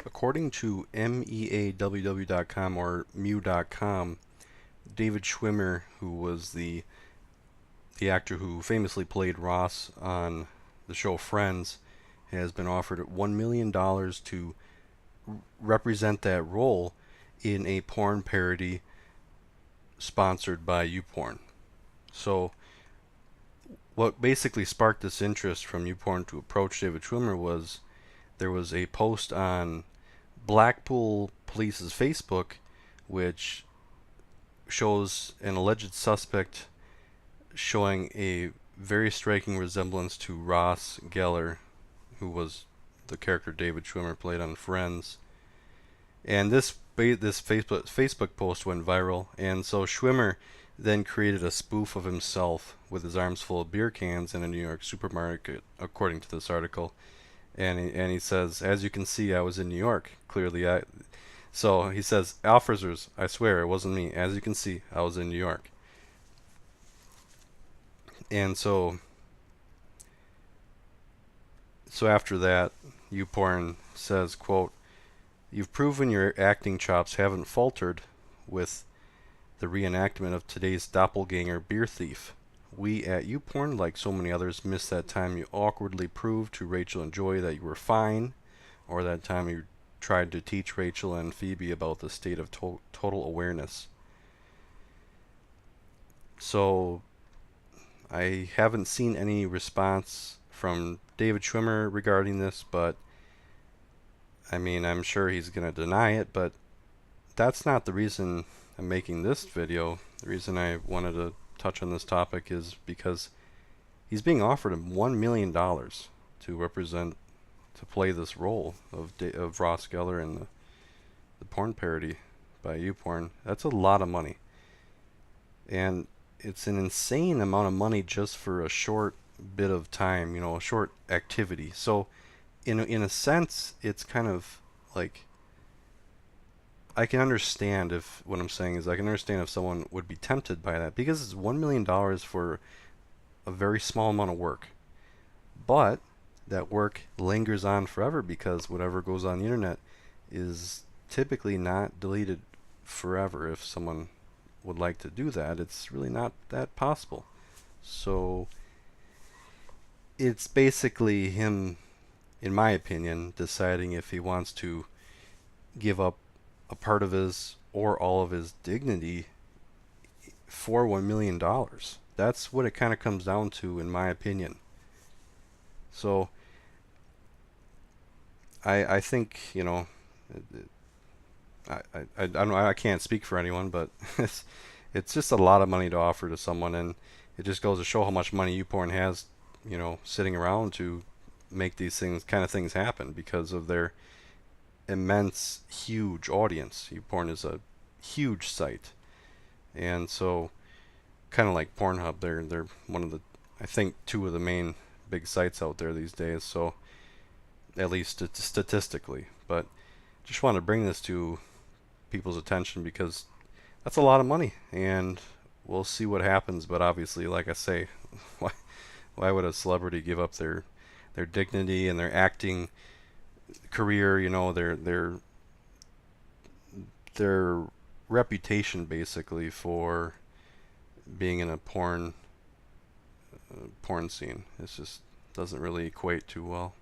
According to meaww.com or mew.com, David Schwimmer, who was the actor who famously played Ross on the show Friends, has been offered $1 million to represent that role in a porn parody sponsored by YouPorn. So, what basically sparked this interest from YouPorn to approach David Schwimmer was there was a post on Blackpool Police's Facebook which shows an alleged suspect showing a very striking resemblance to Ross Geller, who was the character David Schwimmer played on Friends. And this Facebook post went viral, and so Schwimmer then created a spoof of himself with his arms full of beer cans in a New York supermarket, according to this article. And he says, as you can see, I was in New York. Clearly, so he says, officers, I swear it wasn't me. As you can see, I was in New York. And so after that, YouPorn says, quote, "You've proven your acting chops haven't faltered with the reenactment of today's doppelganger beer thief. We at YouPorn, like so many others, missed that time you awkwardly proved to Rachel and Joy that you were fine, or that time you tried to teach Rachel and Phoebe about the state of total awareness." So I haven't seen any response from David Schwimmer regarding this, but I mean, I'm sure he's going to deny it, but that's not the reason I'm making this video. The reason I wanted to touch on this topic is because he's being offered $1 million to play this role of Ross Geller in the porn parody by YouPorn. That's a lot of money. And it's an insane amount of money just for a short bit of time, a short activity. So in a sense, it's kind of like, I can understand if what I'm saying is I can understand if someone would be tempted by that, because it's $1 million for a very small amount of work. But that work lingers on forever, because whatever goes on the internet is typically not deleted forever. If someone would like to do that, it's really not that possible. So it's basically him, in my opinion, deciding if he wants to give up a part of his or all of his dignity for $1 million. That's what it kind of comes down to, in my opinion. So I think, I don't know, I can't speak for anyone, but it's just a lot of money to offer to someone, and it just goes to show how much money YouPorn has, sitting around to make these kind of things happen, because of their immense, huge audience. YouPorn is a huge site, and so kind of like Pornhub, they're one of the, I think, two of the main big sites out there these days. So at least statistically, but just want to bring this to people's attention because that's a lot of money, and we'll see what happens. But obviously, like I say, why would a celebrity give up their dignity and their acting career, their reputation basically for being in a porn scene? It just doesn't really equate too well.